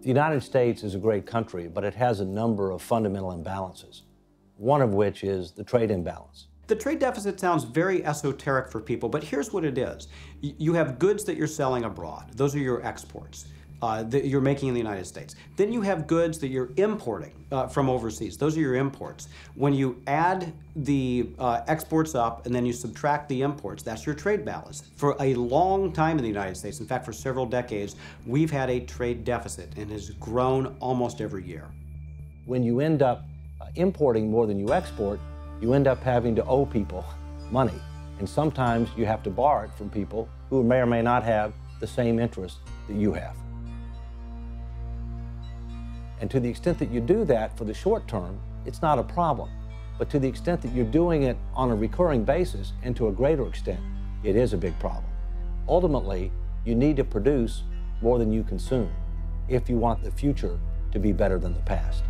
The United States is a great country, but it has a number of fundamental imbalances, one of which is the trade imbalance. The trade deficit sounds very esoteric for people, but here's what it is. You have goods that you're selling abroad. Those are your exports that you're making in the United States. Then you have goods that you're importing from overseas. Those are your imports. When you add the exports up and then you subtract the imports, that's your trade balance. For a long time in the United States, in fact, for several decades, we've had a trade deficit and has grown almost every year. When you end up importing more than you export, you end up having to owe people money. And sometimes you have to borrow it from people who may or may not have the same interest that you have. And to the extent that you do that for the short term, it's not a problem. But to the extent that you're doing it on a recurring basis and to a greater extent, it is a big problem. Ultimately, you need to produce more than you consume if you want the future to be better than the past.